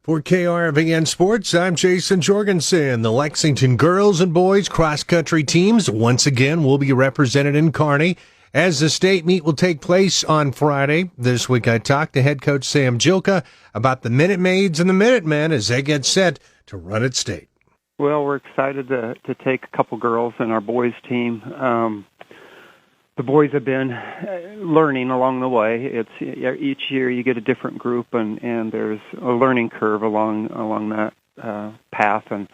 For KRVN Sports, I'm Jayson Jorgensen. The Lexington girls and boys cross-country teams once again will be represented in Kearney as the state meet will take place on Friday. This week I talked to head coach Sam Jilka about the Minute Maids and the Minutemen as they get set to run at state. Well, we're excited to take a couple girls in our boys team. The boys have been learning along the way. It's each year you get a different group, and there's a learning curve along that path. And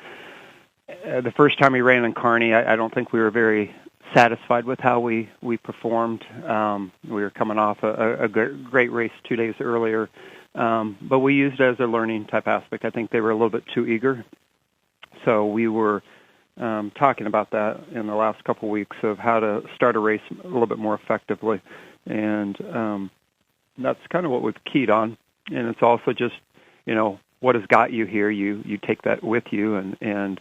the first time we ran in Kearney, I don't think we were very satisfied with how we performed. We were coming off a great race 2 days earlier, but we used it as a learning type aspect. I think they were a little bit too eager. So we were talking about that in the last couple of weeks of how to start a race a little bit more effectively. And that's kind of what we've keyed on. And it's also just, what has got you here. You take that with you and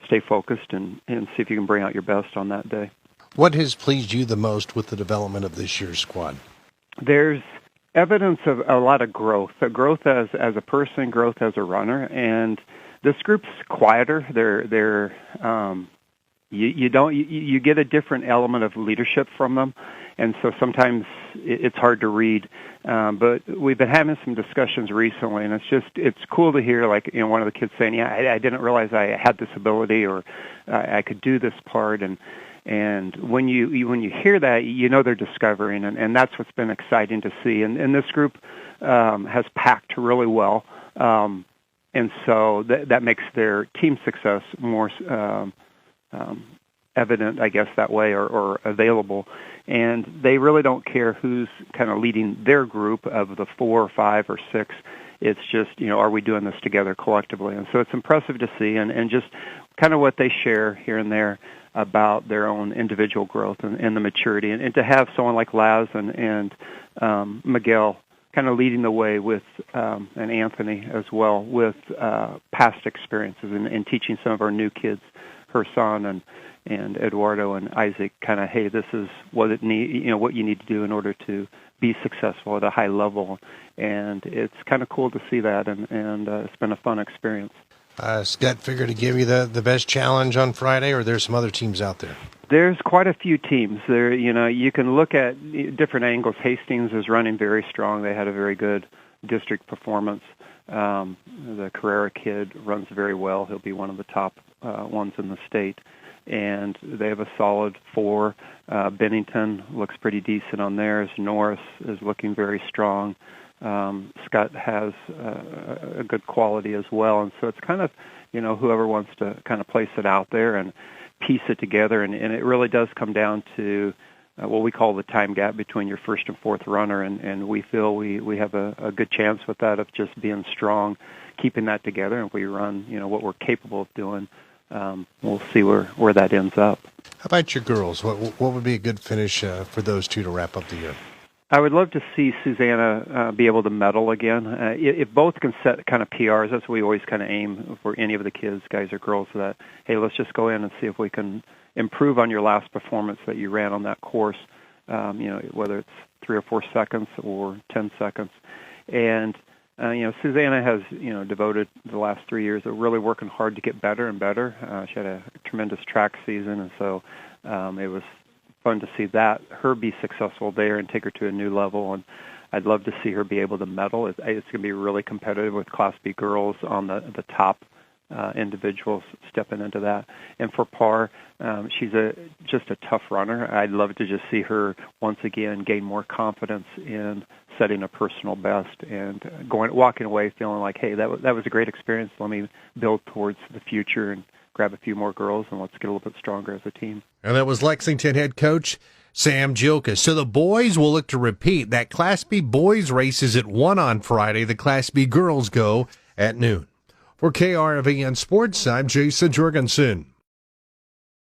stay focused and see if you can bring out your best on that day. What has pleased you the most with the development of this year's squad? There's evidence of a lot of growth as a person, growth as a runner, and this group's quieter. You get a different element of leadership from them, and so sometimes it's hard to read. But we've been having some discussions recently, and it's cool to hear, one of the kids saying, "Yeah, I didn't realize I had this ability, or I could do this part." And when you hear that, they're discovering, and that's what's been exciting to see. And this group has packed really well. And so that makes their team success more evident, I guess, that way, or available. And they really don't care who's kind of leading their group of the 4 or 5 or 6. It's just, are we doing this together collectively? And so it's impressive to see, and just kind of what they share here and there about their own individual growth and the maturity. And to have someone like Laz and Miguel kind of leading the way with, and Anthony as well, with past experiences and teaching some of our new kids, Herson and Eduardo and Isaac, kind of, hey, this is what what you need to do in order to be successful at a high level. And it's kind of cool to see that, and it's been a fun experience. Scott figured to give you the best challenge on Friday, or there's some other teams out there? There's quite a few teams there. You can look at different angles. Hastings is running very strong. They had a very good district performance. The Carrera kid runs very well. He'll be one of the top ones in the state. And they have a solid 4. Bennington looks pretty decent on theirs. Norris is looking very strong. Scott has a good quality as well. And so it's kind of, whoever wants to kind of place it out there and piece it together, and it really does come down to what we call the time gap between your first and fourth runner, and we feel we have a good chance with that of just being strong, keeping that together, and if we run what we're capable of doing, we'll see where that ends up. How about your girls? What would be a good finish for those two to wrap up the year? I would love to see Susanna be able to medal again. If both can set kind of PRs, that's what we always kind of aim for any of the kids, guys or girls, that, hey, let's just go in and see if we can improve on your last performance that you ran on that course, whether it's 3 or 4 seconds or 10 seconds. And, Susanna has, devoted the last 3 years of really working hard to get better and better. She had a tremendous track season, and so it was fun to see her be successful there and take her to a new level. And I'd love to see her be able to medal. It's going to be really competitive with Class B girls on the top individuals stepping into that. And for Parr, she's just a tough runner. I'd love to just see her once again gain more confidence in setting a personal best and walking away feeling like, hey, that was a great experience. Let me build towards the future and grab a few more girls, and let's get a little bit stronger as a team. And that was Lexington head coach Sam Jilka. So the boys will look to repeat. That Class B boys race is at 1 on Friday. The Class B girls go at noon. For KRVN Sports, I'm Jayson Jorgensen.